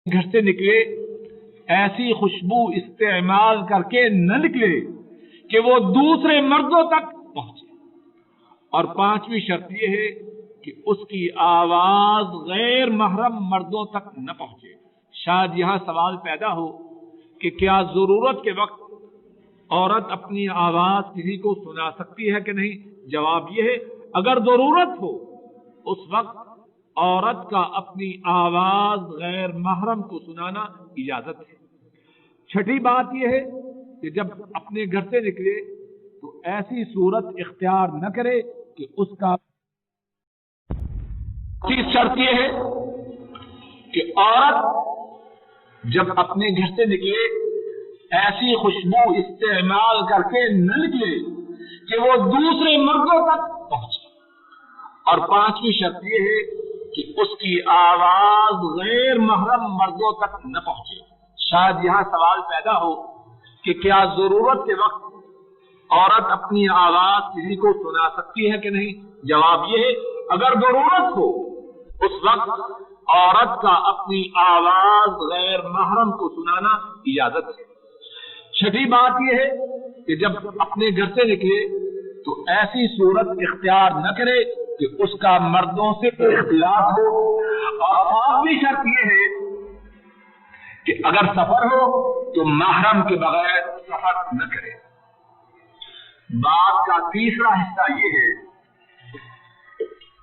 گھر سے نکلے ایسی خوشبو استعمال کر کے نہ نکلے کہ وہ دوسرے مردوں تک پہنچے، اور پانچویں شرط یہ ہے کہ اس کی آواز غیر محرم مردوں تک نہ پہنچے۔ شاید یہاں سوال پیدا ہو کہ کیا ضرورت کے وقت عورت اپنی آواز کسی کو سنا سکتی ہے کہ نہیں؟ جواب یہ ہے اگر ضرورت ہو اس وقت عورت کا اپنی آواز غیر محرم کو سنانا اجازت ہے۔ چھٹی بات یہ ہے کہ جب اپنے گھر سے نکلے تو ایسی صورت اختیار نہ کرے کہ اس کا تیسری شرط یہ ہے کہ عورت جب اپنے گھر سے نکلے ایسی خوشبو استعمال کر کے نہ نکلے کہ وہ دوسرے مردوں تک پہنچے، اور پانچویں شرط یہ ہے کہ اس کی آواز غیر محرم مردوں تک نہ پہنچے۔ شاید یہاں سوال پیدا ہو کہ کیا ضرورت کے وقت عورت اپنی آواز کسی کو سنا سکتی ہے کہ نہیں؟ جواب یہ ہے اگر ضرورت ہو اس وقت عورت کا اپنی آواز غیر محرم کو سنانا اجازت ہے۔ چھٹی بات یہ ہے کہ جب اپنے گھر سے نکلے تو ایسی صورت اختیار نہ کرے کہ اس کا مردوں سے اختلاف ہو، اور آخری شرط یہ ہے کہ اگر سفر ہو تو محرم کے بغیر سفر نہ کرے۔ بات کا تیسرا حصہ یہ ہے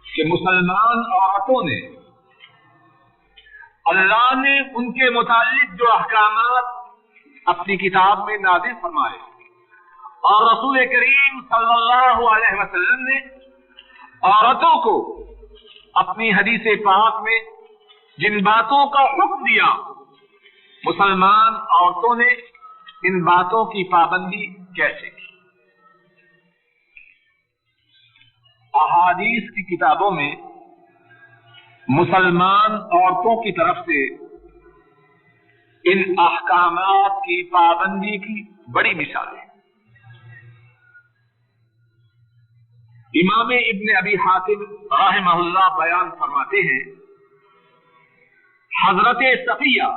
کہ مسلمان عورتوں نے اللہ نے ان کے متعلق جو احکامات اپنی کتاب میں نازل فرمائے اور رسول کریم صلی اللہ علیہ وسلم نے عورتوں کو اپنی حدیث پاک میں جن باتوں کا حکم دیا، مسلمان عورتوں نے ان باتوں کی پابندی کیسے کی؟ احادیث کی کتابوں میں مسلمان عورتوں کی طرف سے ان احکامات کی پابندی کی بڑی مثالیں۔ امام ابن ابی حاتم رحمہ اللہ بیان فرماتے ہیں، حضرت صفیہ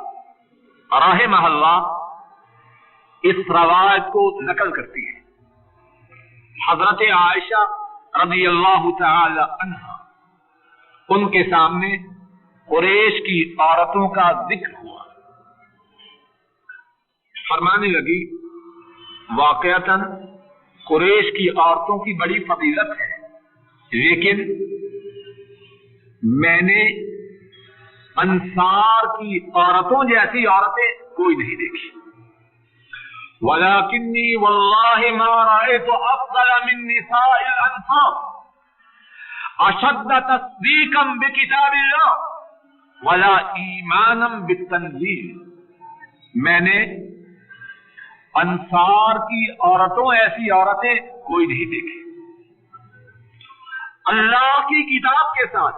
رحمہ اللہ اس روایت کو نقل کرتی ہے۔ حضرت عائشہ رضی اللہ تعالی عنہا ان کے سامنے قریش کی عورتوں کا ذکر ہوا، فرمانے لگی واقعتاً قریش کی عورتوں کی بڑی فضیلت ہے، لیکن میں نے انصار کی عورتوں جیسی عورتیں کوئی نہیں دیکھی۔ وَلَكِنِّي وَاللَّهِ مَا رَأَيْتُ أَفْضَلَ مِن نِّسَاءِ الْأَنصَارِ أَشَدَّ تَصْدِيقًا بِكِتَابِ اللَّهِ وَلَا إِيمَانًا بِالتَّنزِيلِ، میں نے انصار کی عورتوں ایسی عورتیں کوئی نہیں دیکھی۔ اللہ کی کتاب کے ساتھ،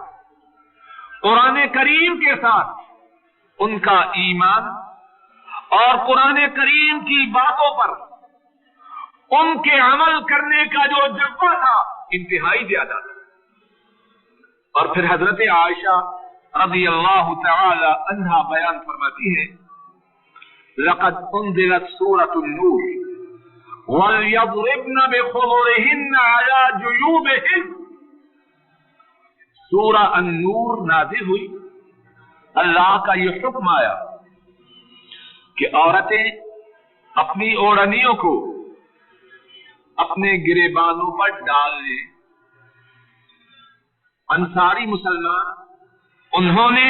قرآن کریم کے ساتھ ان کا ایمان اور قرآن کریم کی باتوں پر ان کے عمل کرنے کا جو جذبہ تھا انتہائی زیادہ تھا۔ اور پھر حضرت عائشہ رضی اللہ تعالی عنہا بیان فرماتی ہے، لقد انزلت سورة النور وَلْيَضْرِبْنَ بِخُمُرِهِنَّ عَلَى جُيُوبِهِنَّ، سورہ النور نازل ہوئی، اللہ کا یہ حکم آیا کہ عورتیں اپنی اوڑھنیوں کو اپنے گریبانوں پر ڈال لیں۔ انصاری مسلمان انہوں نے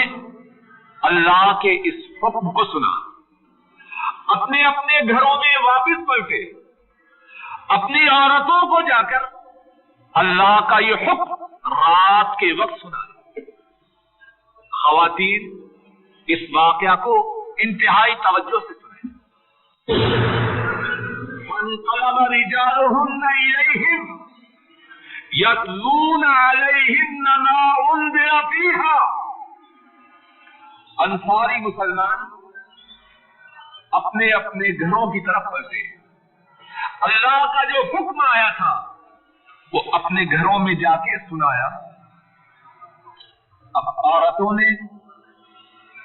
اللہ کے اس حکم کو سنا، اپنے اپنے گھروں میں واپس پلٹے، اپنی عورتوں کو جا کر اللہ کا یہ حکم رات کے وقت سنا۔ خواتین اس واقعہ کو انتہائی توجہ سے سنیں۔ فَانْقَلَبَ رِجَالُهُنَّ إِلَيْهِمْ يَتْلُونَ عَلَيْهِنَّ مَا أُنزِلَ فِيهَا، انصاری مسلمان اپنے اپنے گھروں کی طرف پلٹے، اللہ کا جو حکم آیا تھا وہ اپنے گھروں میں جا کے سنایا۔ اب عورتوں نے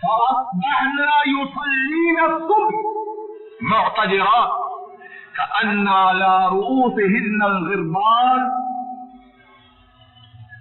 فأصبحنا يصلين الصبح معتجرات كأن على رؤوسهن الغربان।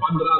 15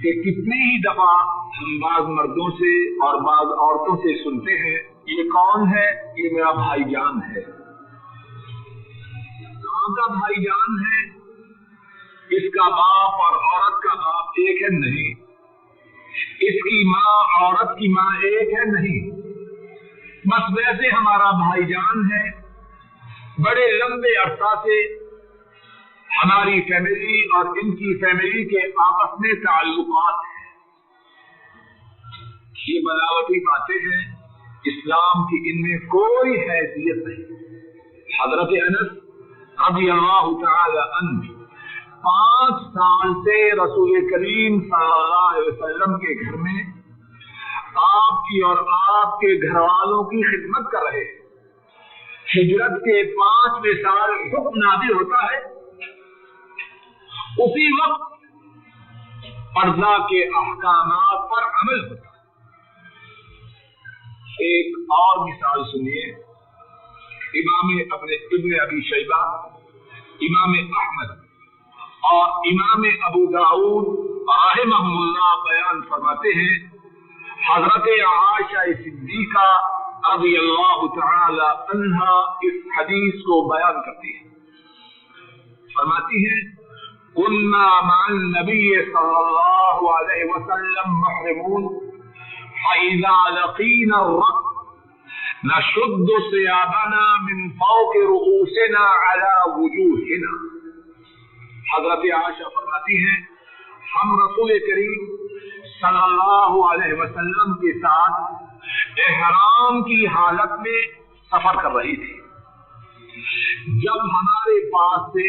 کہ کتنی ہی دفعہ ہم بعض مردوں سے اور بعض عورتوں سے سنتے ہیں یہ کون ہے؟ یہ میرا بھائی جان ہے. کہاں کا بھائی جان ہے؟ اس کا باپ اور عورت کا باپ ایک ہے؟ نہیں. اس کی ماں عورت کی ماں ایک ہے؟ نہیں. بس ویسے ہمارا بھائی جان ہے. بڑے لمبے عرصہ سے ہماری فیملی اور ان کی فیملی کے آپس میں تعلقات ہیں. یہ بناوٹی باتیں ہیں، اسلام کی ان میں کوئی حیثیت نہیں. حضرت انس رضی اللہ تعالی عنہ 5 سال سے رسول کریم صلی اللہ علیہ وسلم کے گھر میں آپ کی اور آپ کے گھر والوں کی خدمت کر رہے ہیں. ہجرت کے 5ویں سال حکم نازل ہوتا ہے، اسی وقت قرضہ کے احکامات پر عمل ہوتا ہے. ایک اور مثال سنیے. امام ابن ابی شیبہ، امام احمد اور امام ابو داؤد رحمہم اللہ بیان فرماتے ہیں، حضرت عائشہ صدیقہ رضی اللہ تعالی عنہا اس حدیث کو بیان کرتی ہے. فرماتی ہیں كنا مع النبي صلى الله عليه وسلم محرمون فإذا لقينا الركب نشد ثيابنا من فوق رؤوسنا على وجوهنا. حضرت عائشہ فرماتی ہیں ہم رسول کریم صلی اللہ علیہ وسلم کے ساتھ احرام کی حالت میں سفر کر رہی تھی. جب ہمارے پاس سے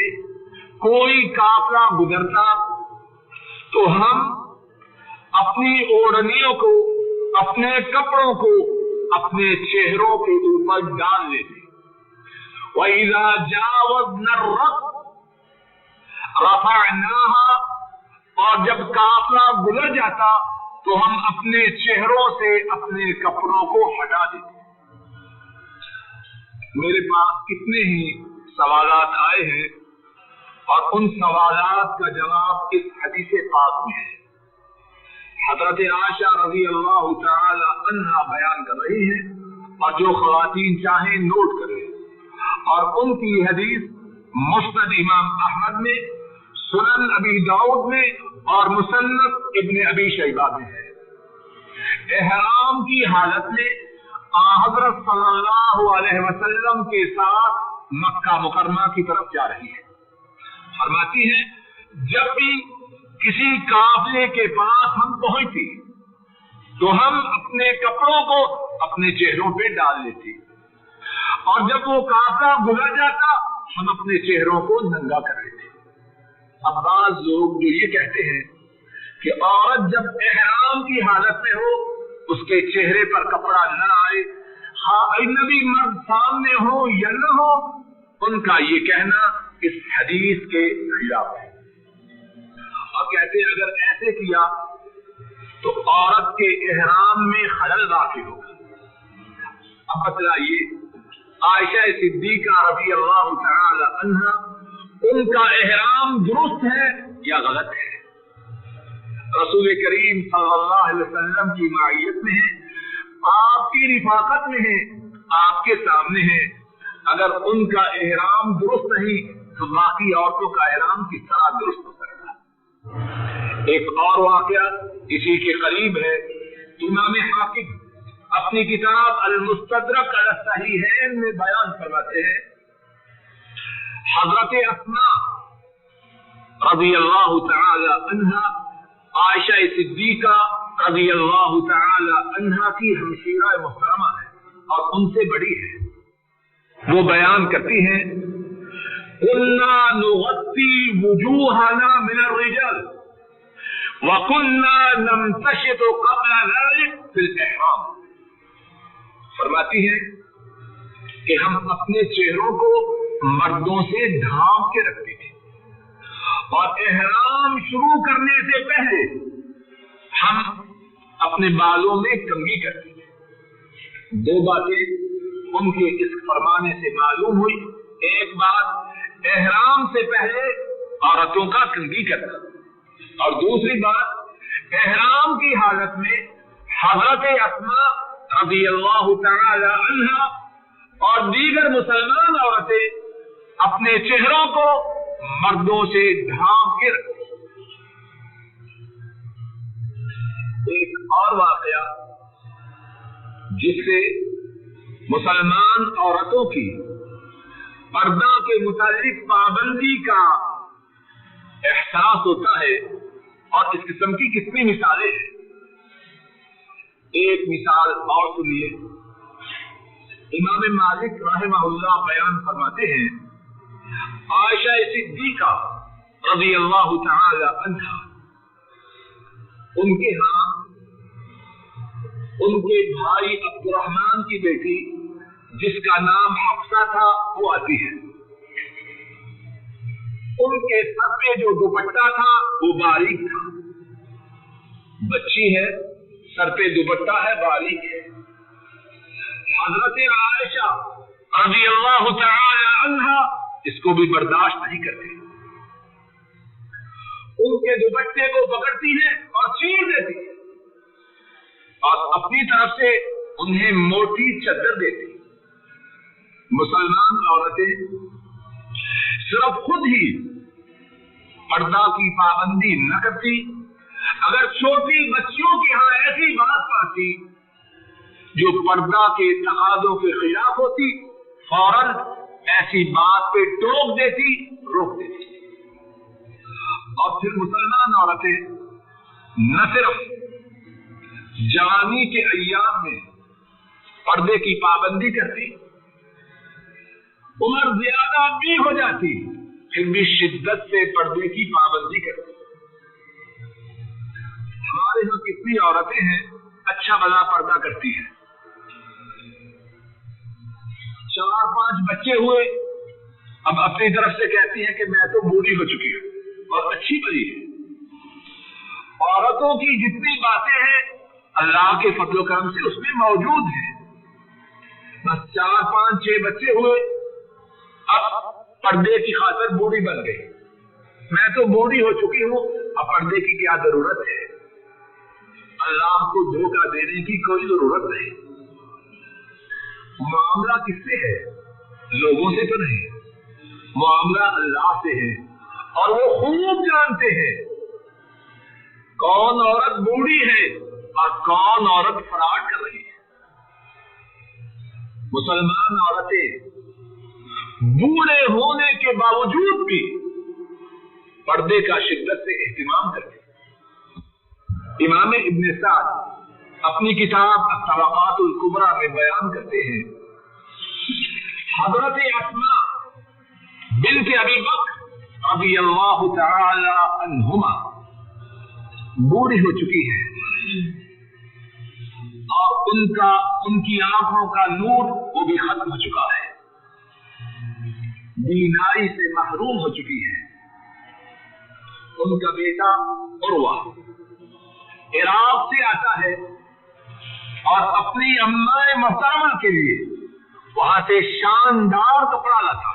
کوئی قافلہ گزرتا تو ہم اپنی اوڑھنیوں کو، اپنے کپڑوں کو اپنے چہروں کے اوپر ڈال لیتے. وَإِذَا جَاوَزْنَا الرَّكْبَ رَفَعْنَاهَا، اور جب قافلہ گزر جاتا تو ہم اپنے چہروں سے اپنے کپڑوں کو ہٹا دیتے. میرے پاس کتنے ہی سوالات آئے ہیں اور ان سوالات کا جواب اس حدیث پاک میں ہے. حضرت عائشہ رضی اللہ تعالی عنہا بیان کر رہی ہیں اور جو خواتین چاہیں نوٹ کریں. اور ان کی حدیث مسند امام احمد میں، سنن ابی داؤد میں اور مصنف ابن ابی شیبہ میں ہے. احرام کی حالت میں حضرت صلی اللہ علیہ وسلم کے ساتھ مکہ مکرمہ کی طرف جا رہی ہے. فرماتی ہیں جب بھی کسی قافلے کے پاس ہم پہنچتی تو ہم اپنے کپڑوں کو اپنے چہروں پہ ڈال لیتے، اور جب وہ قافلہ گزر جاتا ہم اپنے چہروں کو ننگا کر لیتے. اب بعض لوگ جو یہ کہتے ہیں کہ عورت جب احرام کی حالت میں ہو اس کے چہرے پر کپڑا نہ آئے، اجنبی مرد سامنے ہو یا نہ ہو، ان کا یہ کہنا اس حدیث کے خلاف ہے. اور کہتے ہیں اگر ایسے کیا تو عورت کے احرام میں خلل واقع ہوگا. اب بتلائیے عائشہ صدیقہ رضی اللہ تعالی عنہا ان کا احرام درست ہے یا غلط ہے؟ رسول کریم صلی اللہ علیہ وسلم کی معیت میں ہے، آپ کی رفاقت میں ہے، آپ کے سامنے ہے. اگر ان کا احرام درست نہیں تو باقی عورتوں کا احرام کس طرح درست ہو سکتا ہے؟ ایک اور واقعہ اسی کے قریب ہے. امام حاکم اپنی کتاب المستدرک علی الصحیحین میں بیان فرماتے ہیں حضرت اسماء رضی اللہ تعالی عنہا عائشہ صدیقہ رضی اللہ تعالی عنہا کی ہمشیرہ محترمہ ہے اور ان سے بڑی ہے. وہ بیان کرتی ہیں قلنا نغطی وجوہنا من الرجال وقلنا نمتشط قبل ذلك في الاحرام. فرماتی ہیں کہ ہم اپنے چہروں کو مردوں سے ڈھانپ کے رکھتے تھے اور احرام شروع کرنے سے پہلے ہم اپنے بالوں میں کنگھی کرتے تھے. 2 باتیں ان کے اس فرمانے سے معلوم ہوئی. ایک بات احرام سے پہلے عورتوں کا کنگھی کرنا، اور دوسری بات احرام کی حالت میں حضرت اسماء رضی اللہ تعالی عنہا اور دیگر مسلمان عورتیں اپنے چہروں کو مردوں سے ڈھانپ کے رکھتے. ایک اور واقعہ جس سے مسلمان عورتوں کی پردہ کے متعلق پابندی کا احساس ہوتا ہے، اور اس قسم کی کتنی مثالیں ہیں. ایک مثال اور سنیے. امام مالک رحمہ اللہ بیان فرماتے ہیں، عائشہ صدیقہ رضی اللہ تعالی عنہا، ان کے ہاں ان کے بھائی عبد الرحمن کی بیٹی جس کا نام حفصہ تھا وہ آتی ہے. ان کے سر پہ جو دوپٹہ تھا وہ باریک تھا. بچی ہے، سر پہ دوپٹہ ہے، باریک ہے. حضرت عائشہ رضی اللہ تعالی عنہا اس کو بھی برداشت نہیں کرتے. ان کے دوپٹے کو پکڑتی ہے اور چیر دیتی ہے، اور اپنی طرف سے انہیں موٹی چادر دیتی. مسلمان عورتیں صرف خود ہی پردہ کی پابندی نہ کرتی، اگر چھوٹی بچیوں کے ہاں ایسی بات پاتی جو پردہ کے تقاضوں کے خلاف ہوتی، فوراً ایسی بات پہ ٹوک دیتی، روک دیتی. اور پھر مسلمان عورتیں نہ صرف جوانی کے ایام میں پردے کی پابندی کرتی، عمر زیادہ بھی ہو جاتی پھر بھی شدت سے پردے کی پابندی کرتی. ہمارے یہاں کتنی عورتیں ہیں اچھا بھلا پردہ کرتی ہیں، 4-5 بچے ہوئے، اب اپنی طرف سے کہتی ہیں کہ میں تو بوڑھی ہو چکی ہوں، اور اچھی بھلی ہے. عورتوں کی جتنی باتیں ہیں اللہ کے فضل و کرم سے اس میں موجود ہیں. بس 4-5-6 بچے ہوئے، اب پردے کی خاطر بوڑھی بن گئی. میں تو بوڑھی ہو چکی ہوں، اب پردے کی کیا ضرورت ہے؟ اللہ کو دھوکہ دینے کی کوئی ضرورت نہیں. معاملہ کس سے ہے؟ لوگوں سے تو نہیں، معاملہ اللہ سے ہے، اور وہ خوب جانتے ہیں کون عورت بوڑھی ہے اور کون عورت فراڈ کر رہی ہے. مسلمان عورتیں بوڑھے ہونے کے باوجود بھی پردے کا شدت سے اہتمام کرتے. امام ابن سعد اپنی کتاب الطبقات الکبریٰ میں بیان کرتے ہیں، حضرت اسماء بنت ابی بکر رضی اللہ تعالی عنہما بوڑھی ہو چکی ہے، اور ان کی آنکھوں کا نور وہ بھی ختم ہو چکا ہے، بینائی سے محروم ہو چکی ہے. ان کا بیٹا عروہ عراق سے آتا ہے اور اپنی اماں محترمہ کے لیے وہاں سے شاندار کپڑا لاتا.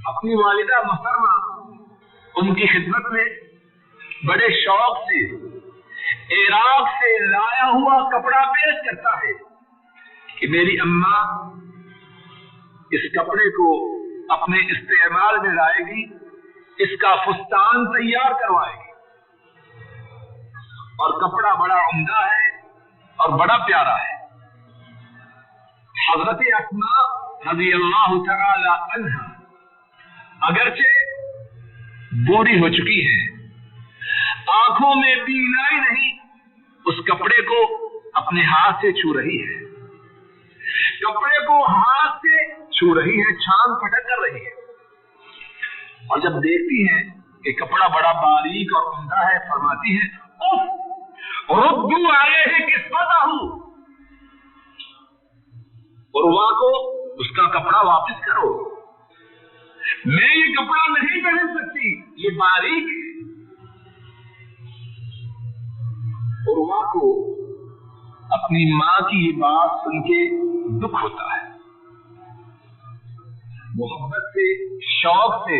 اپنی والدہ محترمہ ان کی خدمت میں بڑے شوق سے عراق سے لایا ہوا کپڑا پیش کرتا ہے کہ میری اماں اس کپڑے کو اپنے استعمال میں لائے گی، اس کا فستان تیار کروائے گی، اور کپڑا بڑا عمدہ ہے اور بڑا پیارا ہے. حضرت اسماء رضی اللہ تعالی عنہا اگرچہ بوڑھی ہو چکی ہے، آنکھوں میں بینائی نہیں، اس کپڑے کو اپنے ہاتھ سے چھو رہی ہے، کپڑے کو ہاتھ سے چھو رہی ہے، چھان پھٹک کر رہی ہے. اور جب دیکھتی ہے کہ کپڑا بڑا باریک اور عمدہ ہے، فرماتی ہے ردو آئے ہیں قسمت ہوں، عروہ کو اس کا کپڑا واپس کرو، میں یہ کپڑا نہیں پہن سکتی، یہ باریک ہے. عروہ کو اپنی ماں کی یہ بات سن کے دکھ ہوتا ہے، محبت سے شوق سے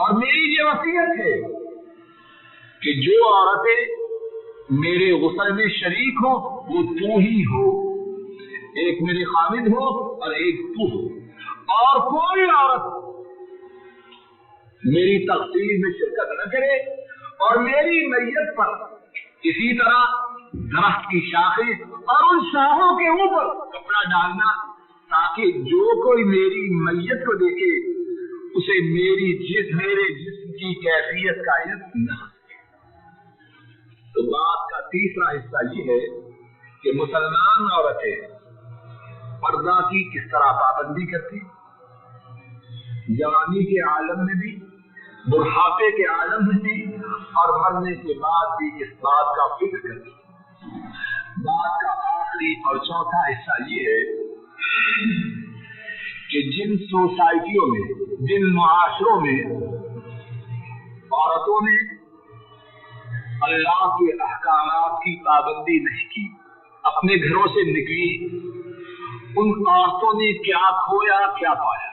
اور میری یہ وصیت ہے کہ جو عورتیں میرے غسل میں شریک ہو وہ تو ہی ہو، ایک میرے خامد ہو اور ایک تو ہو، اور کوئی عورت میری تغسیل میں شرکت نہ کرے، اور میری میت پر اسی طرح درخت کی شاخیں اور ان شاخوں کے اوپر کپڑا ڈالنا تاکہ جو کوئی میری میت کو دیکھے اسے میرے جسم کی کیفیت کا علم نہ ہو۔ تو بات کا تیسرا حصہ یہ ہے کہ مسلمان عورتیں پردہ کی کس طرح پابندی کرتی، جوانی کے عالم میں بھی، بڑھاپے کے عالم میں بھی، اور مرنے کے بعد بھی اس بات کا فکر کرتی۔ بات کا آخری اور چوتھا حصہ یہ ہے کہ جن سوسائٹیوں میں، جن معاشروں میں عورتوں نے اللہ کے احکامات کی پابندی نہیں کی، اپنے گھروں سے نکلی، ان عورتوں نے کیا کھویا کیا پایا۔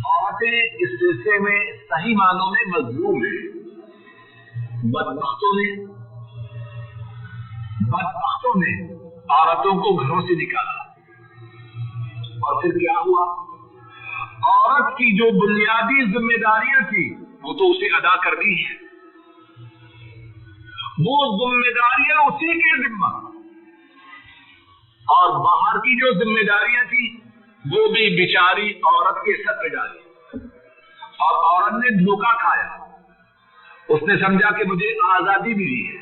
عورتیں اس سلسلے میں صحیح معنوں میں مظلوم ہیں۔ بدبختوں نے عورتوں کو گھروں سے نکالا، اور پھر کیا ہوا؟ عورت کی جو بنیادی ذمہ داریاں تھی وہ تو اسے ادا کر دی ہے، وہ ذمہ داریاں اسی کے ذمہ، اور باہر کی جو ذمہ داریاں تھی وہ بھی بیچاری عورت کے سر پہ ڈالی، اور عورت نے دھوکہ کھایا، اس نے سمجھا کہ مجھے آزادی ملی ہے۔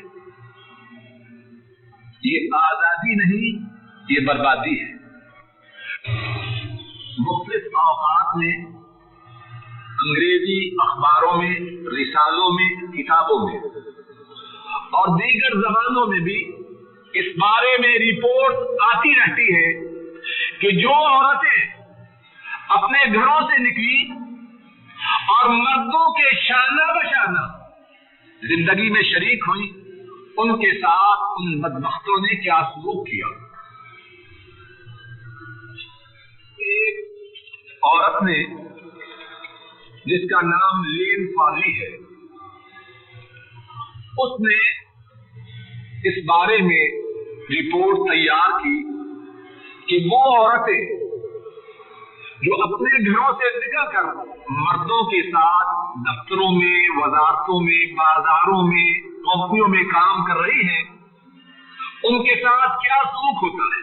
یہ آزادی نہیں، یہ بربادی ہے۔ مختلف اوقات میں انگریزی اخباروں میں، رسالوں میں، کتابوں میں اور دیگر زبانوں میں بھی اس بارے میں رپورٹ آتی رہتی ہے کہ جو عورتیں اپنے گھروں سے نکلی اور مردوں کے شانہ بشانہ زندگی میں شریک ہوئی، ان کے ساتھ ان بدبختوں نے کیا سلوک کیا۔ ایک عورت نے جس کا نام لین فارلی ہے، اس نے اس بارے میں رپورٹ تیار کی کہ وہ عورتیں جو اپنے گھروں سے نکل کر مردوں کے ساتھ دفتروں میں، وزارتوں میں، بازاروں میں، کمپنیوں میں کام کر رہی ہیں، ان کے ساتھ کیا سلوک ہوتا ہے۔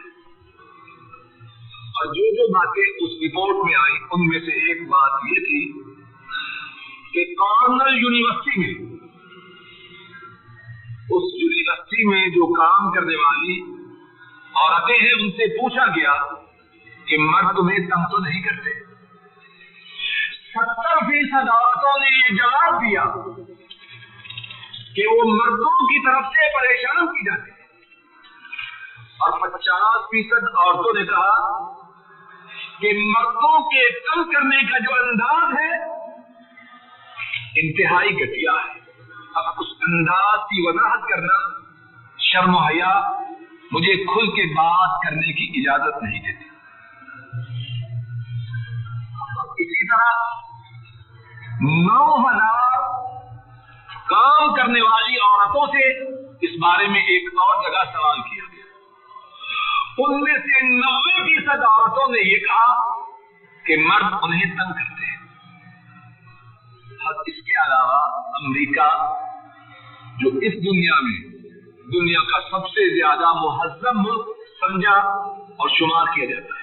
اور جو باتیں اس رپورٹ میں آئی ان میں سے ایک بات یہ تھی کہ کارنل یونیورسٹی میں، اس یونیورسٹی میں جو کام کرنے والی عورتیں ہیں ان سے پوچھا گیا کہ مرد تمہیں تنگ تو نہیں کرتے؟ 70% عورتوں نے یہ جواب دیا کہ وہ مردوں کی طرف سے پریشان کی جاتی ہے، اور 50% عورتوں نے کہا کہ مردوں کے تنگ کرنے کا جو انداز ہے انتہائی گھٹیا ہے۔ اب اس انداز کی وضاحت کرنا شرم و حیا مجھے کھل کے بات کرنے کی اجازت نہیں دیتی۔ اسی طرح 9000 کام کرنے والی عورتوں سے اس بارے میں ایک اور جگہ سوال کیا گیا، ان میں سے 90% عورتوں نے یہ کہا کہ مرد انہیں تنگ کرتے ہیں۔ اور اس کے علاوہ امریکہ جو اس دنیا کا سب سے زیادہ مہذب ملک سمجھا اور شمار کیا جاتا ہے،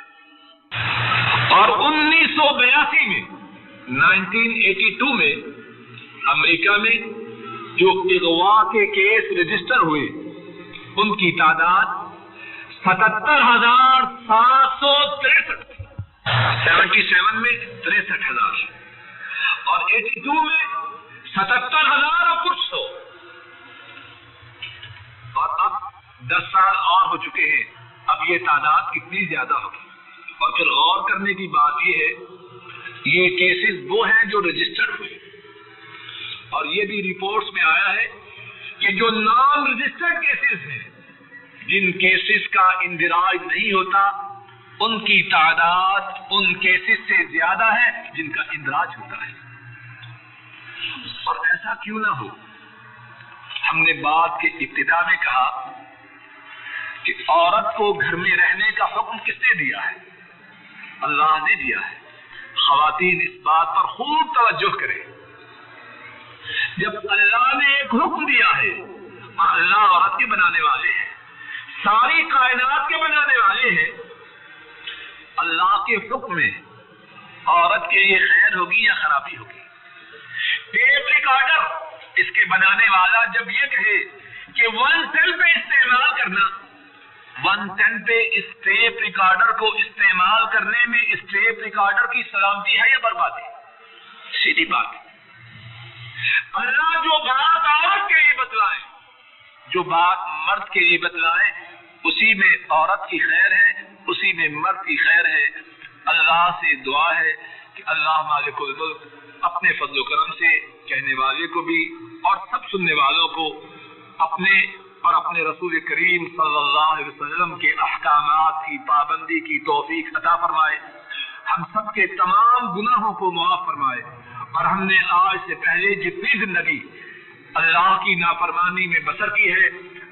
اور 1982 میں 1982 میں امریکہ میں جو اغوا کے کیس رجسٹر ہوئے ان کی تعداد 77,763، 77 میں 63,000 اور 82 میں 77,000 اور کچھ سو، اور اب 10 سال اور ہو چکے ہیں، اب یہ تعداد کتنی زیادہ ہوگی۔ اور پھر غور کرنے کی بات یہ ہے، یہ کیسز وہ ہیں جو رجسٹرڈ ہوئے، اور یہ بھی رپورٹس میں آیا ہے کہ جو نان رجسٹرڈ کیسز ہیں، جن کیسز کا اندراج نہیں ہوتا، ان کی تعداد ان کیسز سے زیادہ ہے جن کا اندراج ہوتا ہے. اور ایسا کیوں نہ ہو، ہم نے بات کے ابتدا میں کہا کہ عورت کو گھر میں رہنے کا حکم کس نے دیا ہے؟ اللہ نے دیا ہے. خواتین اس بات پر خوب توجہ کریں. جب اللہ نے ایک حکم دیا ہے اور اللہ عورت کے بنانے والے ہیں، ساری کائنات کے بنانے والے ہیں، اللہ کے حکم میں عورت کے لیے خیر ہوگی یا خرابی ہوگی؟ ٹیپ ریکارڈر اس کے بنانے والا جب یہ کہے کہ 110 پہ استعمال کرنا، 110 پہ اس ٹیپ ریکارڈر کو استعمال کرنے میں اس ٹیپ ریکارڈر کی سلامتی ہے یا بربادی؟ سیدھی بات. اللہ جو بات عورت کے لیے بتلائے، جو بات مرد کے لیے بتلائے، اسی میں عورت کی خیر ہے، اسی میں مرد کی خیر ہے. اللہ سے دعا ہے کہ اللہ مالک الملک اپنے فضل و کرم سے کہنے والے کو بھی اور سب سننے والوں کو اپنے اور اپنے رسول کریم صلی اللہ علیہ وسلم کے احکامات کی پابندی کی توفیق عطا فرمائے. ہم سب کے تمام گناہوں کو معاف فرمائے. اور ہم نے آج سے پہلے جتنی زندگی اللہ کی نافرمانی میں بسر کی ہے،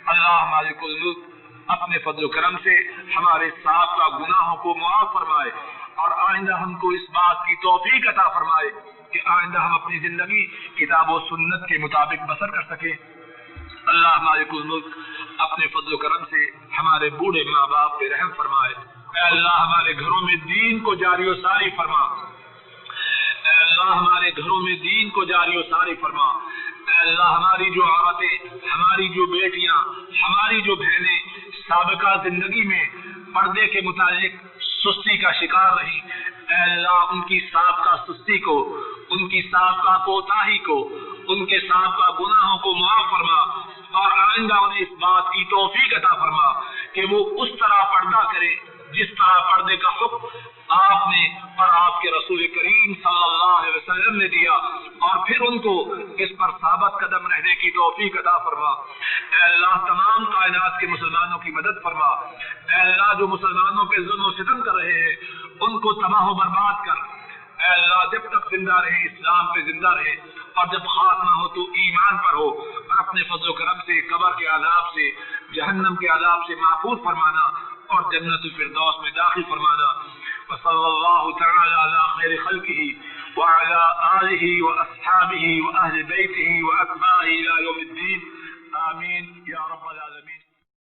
اللہ مالک الملک اپنے فضل و کرم سے ہمارے سابقہ گناہوں کو معاف فرمائے اور آئندہ ہم کو اس بات کی توفیق عطا فرمائے کہ آئندہ ہم اپنی زندگی کتاب و سنت کے مطابق بسر کر سکیں. اللہ مالک الملک اپنے فضل و کرم سے ہمارے بوڑھے ماں باپ پہ رحم فرمائے. اے اللہ ہمارے گھروں میں دین کو جاری و ساری فرما. اے اللہ ہمارے گھروں میں دین کو جاری و ساری فرما. اے اللہ ہماری جو عورتیں، ہماری جو بیٹیاں، ہماری جو بہنیں سابقہ زندگی میں پردے کے متعلق سستی کا شکار رہی، اے اللہ ان کی سابقہ سستی کو، ان کی سابقہ کوتاہی کو، ان کے سابقہ گناہوں کو معاف فرما اور آئندہ انہیں اس بات کی توفیق عطا فرما کہ وہ اس طرح پردہ کرے جس طرح پردے کا حکم آپ نے اور آپ کے رسول کریم صلی اللہ علیہ وسلم نے دیا، اور پھر ان کو اس پر ثابت قدم رہنے کی توفیق عطا فرما. اے اللہ تمام کائنات کے مسلمانوں کی مدد فرما. اے اللہ جو مسلمانوں پہ ظلم و ستم کر رہے ہیں ان کو تباہ و برباد کر. اے اللہ جب تک زندہ رہے اسلام پہ زندہ رہے اور جب خاتمہ ہو تو ایمان پر ہو، اور اپنے فضل و کرم سے قبر کے عذاب سے، جہنم کے عذاب سے محفوظ فرمانا اور جنت الفردوس میں داخل فرمانا. وصلی اللہ تعالی علی خیر خلقہ وعلی آلہ واصحابہ واہل بیتہ واتباعہ الی یوم الدین. آمین یا رب العالمین.